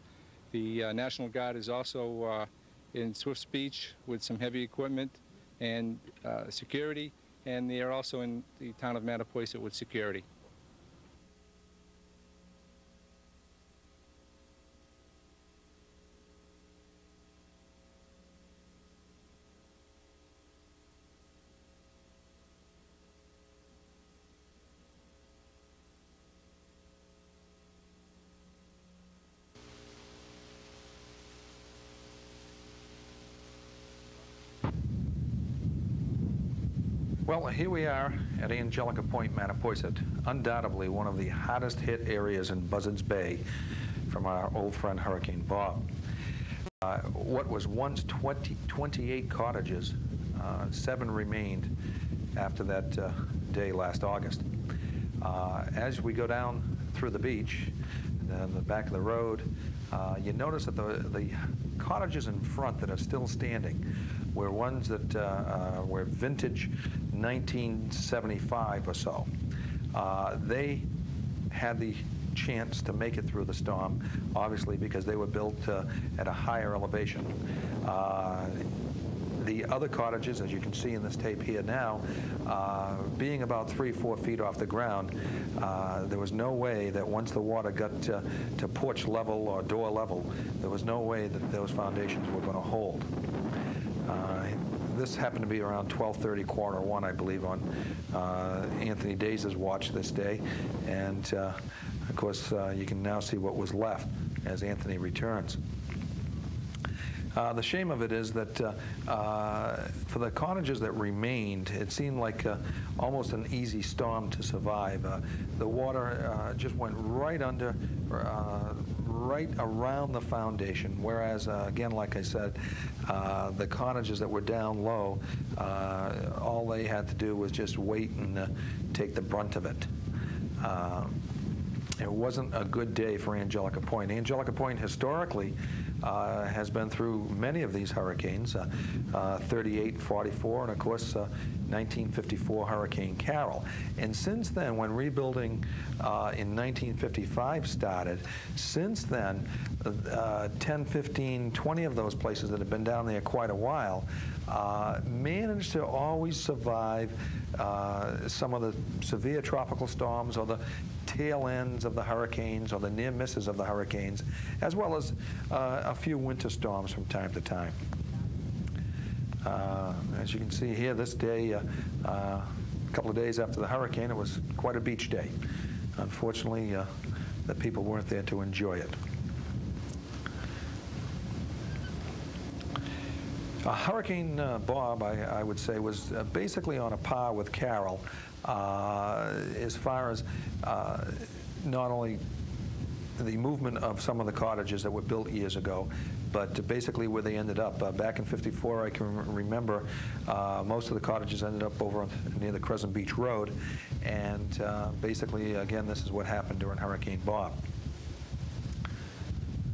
The National Guard is also in Swifts Beach with some heavy equipment and security, and they are also in the town of Mattapoisett with security. Well, here we are at Angelica Point, Mattapoisett, undoubtedly one of the hardest hit areas in Buzzards Bay from our old friend Hurricane Bob. What was once 28 cottages, 7 remained after that day last August. As we go down through the beach, and the back of the road, you notice that the cottages in front that are still standing were ones that were vintage 1975 or so. They had the chance to make it through the storm, obviously because they were built at a higher elevation. The other cottages, as you can see in this tape here now, being about 3-4 feet off the ground, there was no way that once the water got to porch level or door level, there was no way that those foundations were going to hold. This happened to be around 12:30, 1:45, I believe, on Anthony Days' watch this day. And, of course, you can now see what was left as Anthony returns. The shame of it is that for the cottages that remained, it seemed like almost an easy storm to survive. The water just went right under, right around the foundation, whereas, again, like I said, the cottages that were down low, all they had to do was just wait and take the brunt of it. It wasn't a good day for Angelica Point. Angelica Point historically has been through many of these hurricanes, 38, 44, and of course 1954 Hurricane Carol. And since then, when rebuilding in 1955 started, since then 10, 15, 20 of those places that have been down there quite a while managed to always survive some of the severe tropical storms or the tail ends of the hurricanes or the near misses of the hurricanes, as well as a few winter storms from time to time. As you can see here, this day, a couple of days after the hurricane, it was quite a beach day. Unfortunately, the people weren't there to enjoy it. Hurricane Bob, I would say, was basically on a par with Carol as far as not only the movement of some of the cottages that were built years ago, but basically where they ended up. Back in '54, I can remember most of the cottages ended up over near the Crescent Beach Road, and basically, again, this is what happened during Hurricane Bob.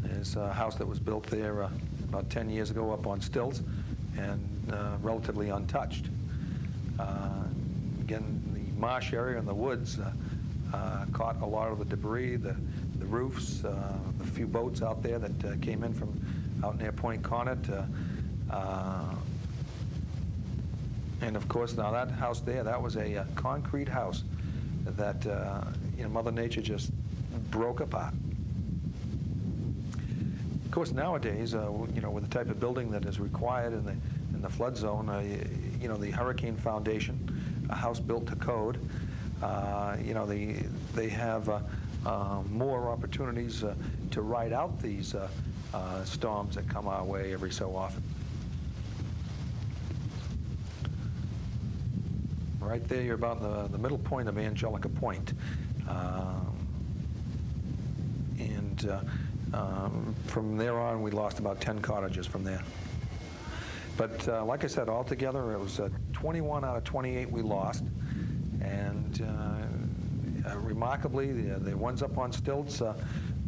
There's a house that was built there about 10 years ago up on stilts and relatively untouched. Again, the marsh area and the woods caught a lot of the debris, the roofs, the few boats out there that came in from out near Point Connet. And of course, now that house there, that was a concrete house that Mother Nature just broke apart. Of course, nowadays, with the type of building that is required in the flood zone, the hurricane foundation, a house built to code, they have more opportunities to ride out these storms that come our way every so often. Right there, you're about the middle point of Angelica Point. From there on, we lost about 10 cottages from there. But like I said, altogether, it was 21 out of 28 we lost. And remarkably, the ones up on stilts,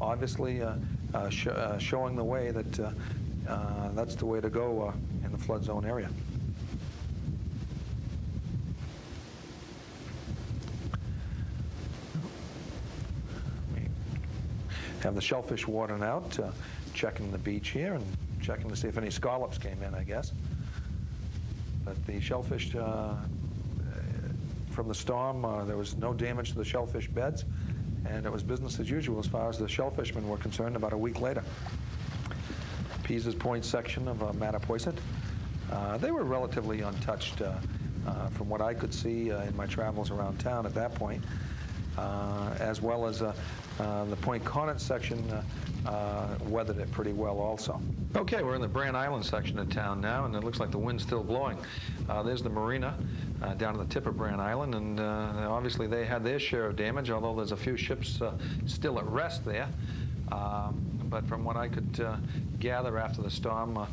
obviously showing the way that that's the way to go in the flood zone area. Have the shellfish watering out, checking the beach here and checking to see if any scallops came in, I guess. But the shellfish, from the storm, there was no damage to the shellfish beds, and it was business as usual as far as the shellfishmen were concerned about a week later. Pease's Point section of Mattapoisett, they were relatively untouched from what I could see in my travels around town at that point. as well as the Point Conant section weathered it pretty well also. Okay, we're in the Brant Island section of town now, and it looks like the wind's still blowing. There's the marina down at the tip of Brant Island, and obviously they had their share of damage, although there's a few ships still at rest there. But from what I could gather after the storm,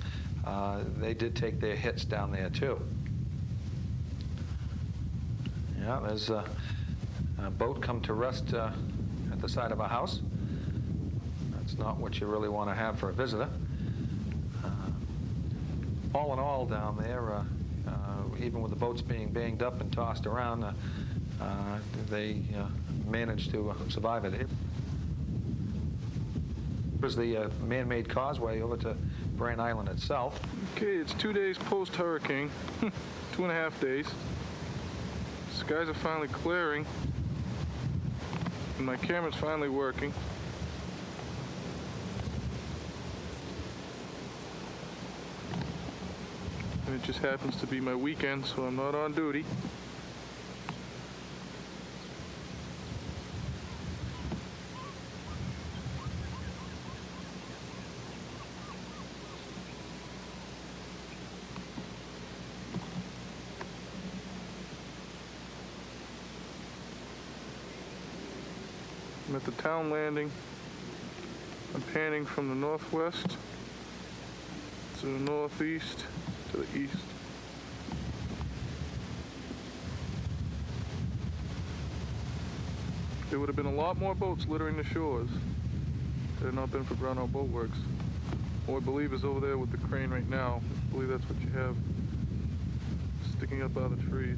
they did take their hits down there too. Yeah, there's a boat come to rest at the side of a house. That's not what you really want to have for a visitor. All in all down there, even with the boats being banged up and tossed around, they managed to survive it. Here's the man-made causeway over to Brant Island itself. Okay, it's 2 days post-hurricane, 2.5 days. Skies are finally clearing, and my camera's finally working. And it just happens to be my weekend, so I'm not on duty. I'm at the town landing. I'm panning from the northwest to the northeast to the east. There would have been a lot more boats littering the shores if it had not been for Brownell Boat Works. What I believe is over there with the crane right now. I believe that's what you have sticking up out of the trees.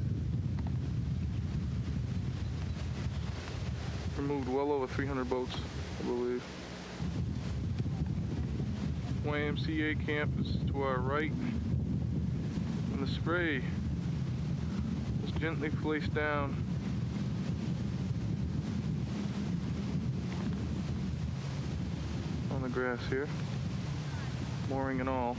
Removed well over 300 boats, I believe. YMCA camp is to our right, and the spray is gently placed down. On the grass here, mooring and all.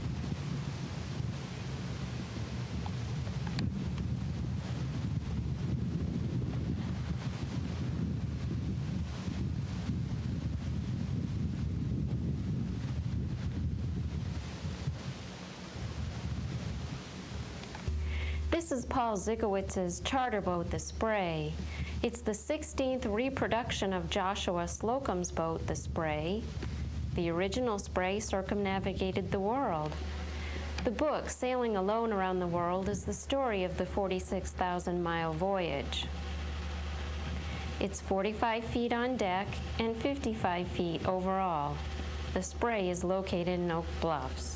This is Paul Zikowitz's charter boat, the Spray. It's the 16th reproduction of Joshua Slocum's boat, the Spray. The original Spray circumnavigated the world. The book, Sailing Alone Around the World, is the story of the 46,000-mile voyage. It's 45 feet on deck and 55 feet overall. The Spray is located in Oak Bluffs.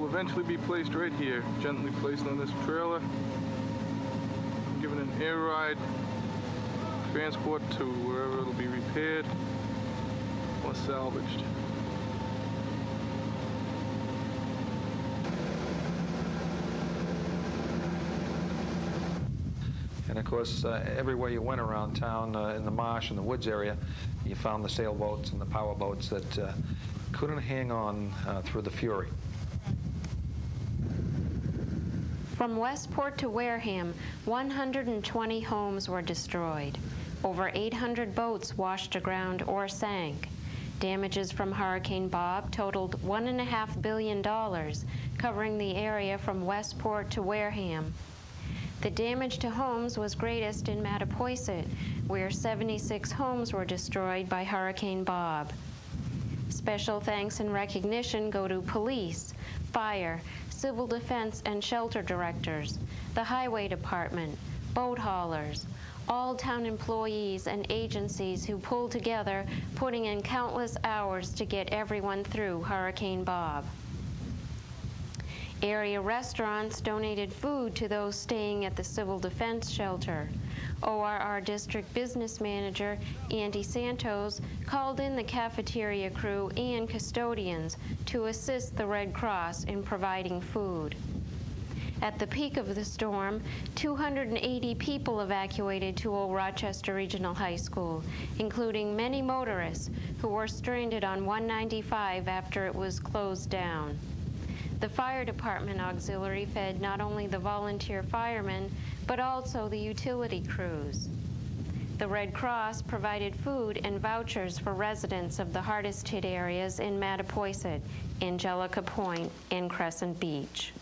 Eventually be placed right here, gently placed on this trailer, given an air ride, transport to wherever it'll be repaired or salvaged. And of course, everywhere you went around town, in the marsh and the woods area, you found the sailboats and the power boats that couldn't hang on through the fury. From Westport to Wareham, 120 homes were destroyed. Over 800 boats washed aground or sank. Damages from Hurricane Bob totaled $1.5 billion, covering the area from Westport to Wareham. The damage to homes was greatest in Mattapoisett, where 76 homes were destroyed by Hurricane Bob. Special thanks and recognition go to police, fire, civil defense and shelter directors, the highway department, boat haulers, all town employees and agencies who pulled together, putting in countless hours to get everyone through Hurricane Bob. Area restaurants donated food to those staying at the civil defense shelter. ORR district business manager Andy Santos called in the cafeteria crew and custodians to assist the Red Cross in providing food. At the peak of the storm, 280 people evacuated to Old Rochester Regional High School, including many motorists who were stranded on 195 after it was closed down. The fire department auxiliary fed not only the volunteer firemen, but also the utility crews. The Red Cross provided food and vouchers for residents of the hardest hit areas in Mattapoisett, Angelica Point, and Crescent Beach.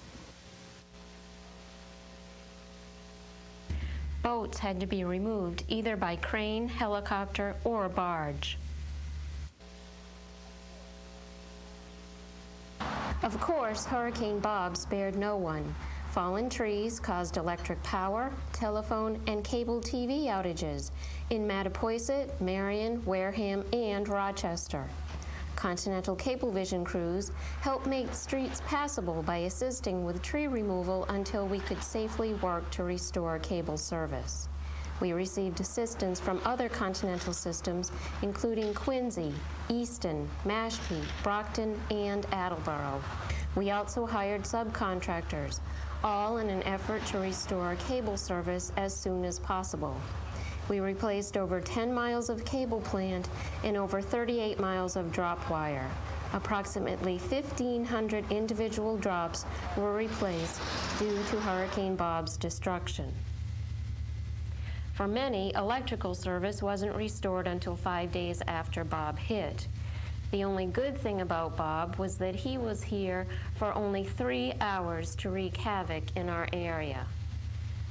Boats had to be removed either by crane, helicopter, or barge. Of course, Hurricane Bob spared no one. Fallen trees caused electric power, telephone, and cable TV outages in Mattapoisett, Marion, Wareham, and Rochester. Continental Cablevision crews helped make streets passable by assisting with tree removal until we could safely work to restore cable service. We received assistance from other Continental systems, including Quincy, Easton, Mashpee, Brockton, and Attleboro. We also hired subcontractors, all in an effort to restore cable service as soon as possible. We replaced over 10 miles of cable plant and over 38 miles of drop wire. Approximately 1,500 individual drops were replaced due to Hurricane Bob's destruction. For many, electrical service wasn't restored until 5 days after Bob hit. The only good thing about Bob was that he was here for only 3 hours to wreak havoc in our area.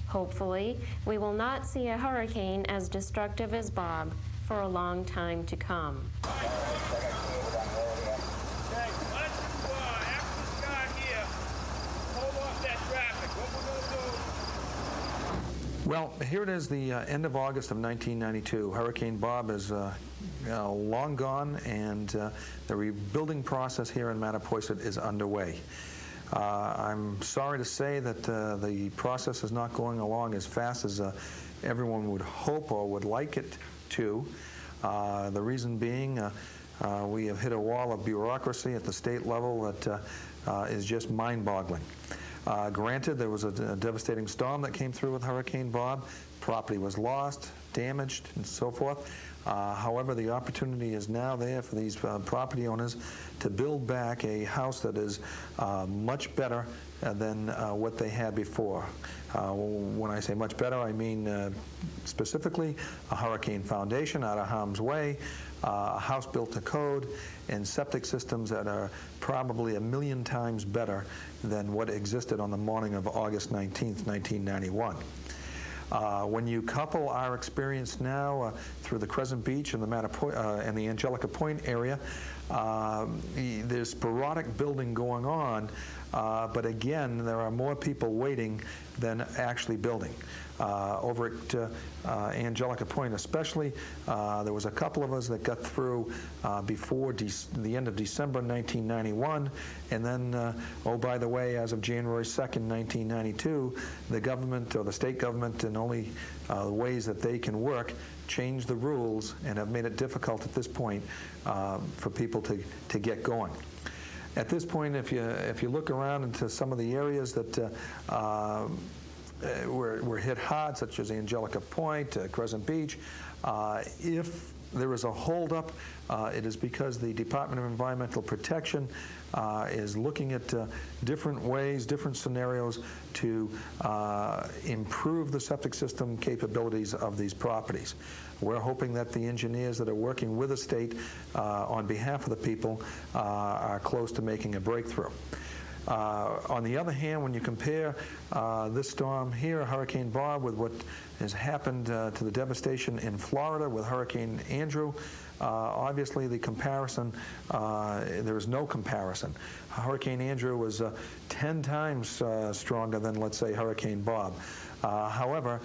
Hopefully, we will not see a hurricane as destructive as Bob for a long time to come. Well, here it is, the end of August of 1992. Hurricane Bob is long gone, and the rebuilding process here in Mattapoisett is underway. I'm sorry to say that the process is not going along as fast as everyone would hope or would like it to. The reason being, we have hit a wall of bureaucracy at the state level that is just mind-boggling. Granted, there was a devastating storm that came through with Hurricane Bob. Property was lost, damaged, and so forth. However, the opportunity is now there for these property owners to build back a house that is much better than what they had before. When I say much better, I mean specifically a hurricane foundation out of harm's way, a house built to code, and septic systems that are probably 1,000,000 times better than what existed on the morning of August 19th, 1991. When you couple our experience now through the Crescent Beach and the Angelica Point area, there's sporadic building going on, but again, there are more people waiting than actually building. Over at Angelica Point especially, there was a couple of us that got through before the end of December 1991, and then, oh, by the way, as of January 2nd, 1992, the government, or the state government, in only the ways that they can work, changed the rules and have made it difficult at this point for people to get going. At this point, if you look around into some of the areas that were hit hard, such as Angelica Point, Crescent Beach, if there is a holdup, it is because the Department of Environmental Protection is looking at different ways, different scenarios to improve the septic system capabilities of these properties. We're hoping that the engineers that are working with the state on behalf of the people are close to making a breakthrough. On the other hand, when you compare this storm here, Hurricane Bob, with what has happened to the devastation in Florida with Hurricane Andrew, obviously the comparison, there is no comparison. Hurricane Andrew was 10 times stronger than, let's say, Hurricane Bob. However,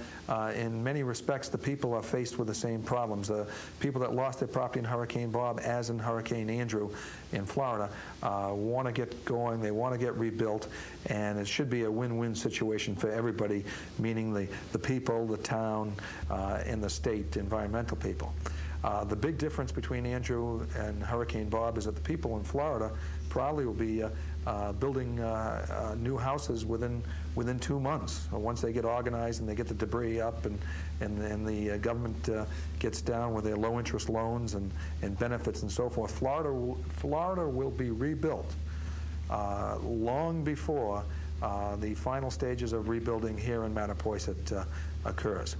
in many respects, the people are faced with the same problems. The people that lost their property in Hurricane Bob, as in Hurricane Andrew in Florida, want to get going, they want to get rebuilt, and it should be a win-win situation for everybody, meaning the people, the town, and the state environmental people. The big difference between Andrew and Hurricane Bob is that the people in Florida probably will be building new houses within within 2 months. Once they get organized and they get the debris up and the government gets down with their low-interest loans and benefits and so forth, Florida will be rebuilt long before the final stages of rebuilding here in Mattapoisett occurs.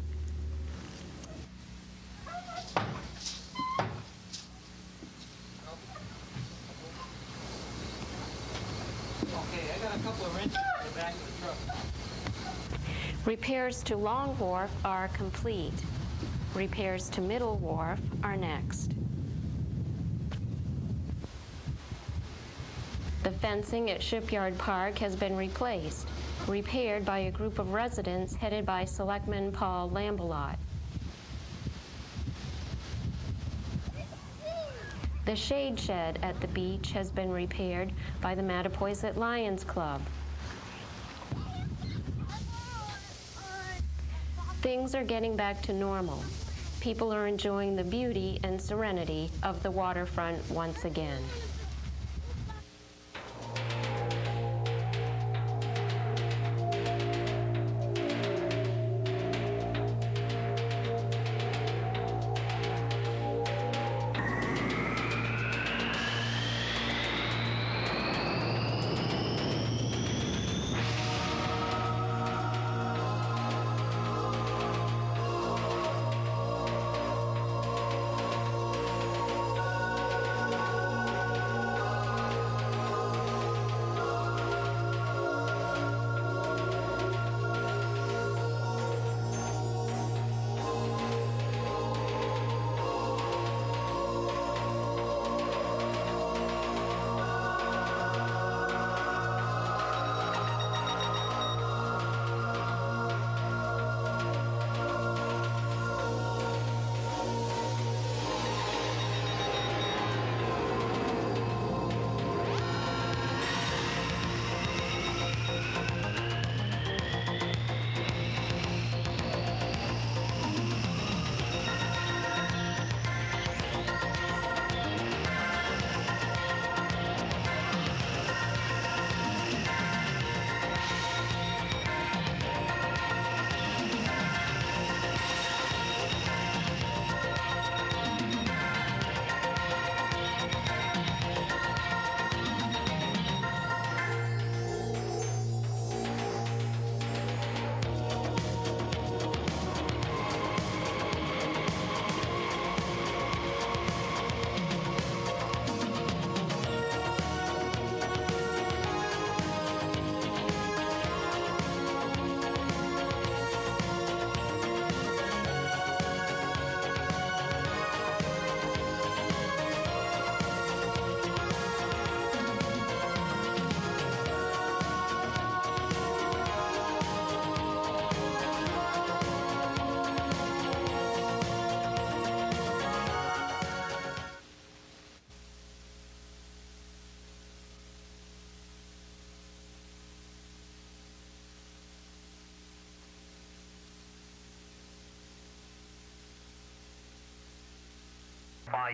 Okay, I got a couple of wrenches in the back of the truck. Repairs to Long Wharf are complete. Repairs to Middle Wharf are next. The fencing at Shipyard Park has been replaced, repaired by a group of residents headed by Selectman Paul Lambalot. The shade shed at the beach has been repaired by the Mattapoisett Lions Club. Things are getting back to normal. People are enjoying the beauty and serenity of the waterfront once again.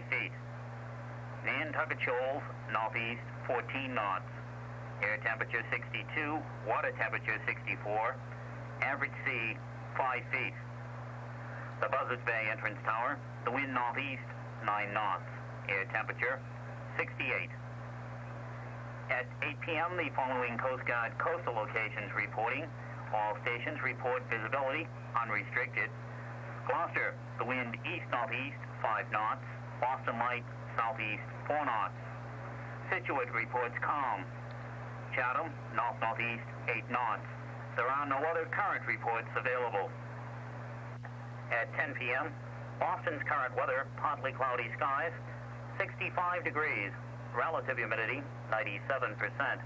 feet. Nantucket Shoals, northeast, 14 knots. Air temperature 62, water temperature 64, average sea 5 feet. The Buzzards Bay entrance tower, the wind northeast, 9 knots. Air temperature 68. At 8 p.m., the following Coast Guard coastal locations reporting. All stations report visibility unrestricted. Gloucester, the wind east-northeast, 5 knots. Boston Light, southeast, 4 knots. Scituate reports calm. Chatham, north-northeast, 8 knots. There are no other current reports available. At 10 p.m., Boston's current weather, partly cloudy skies, 65 degrees. Relative humidity, 97%.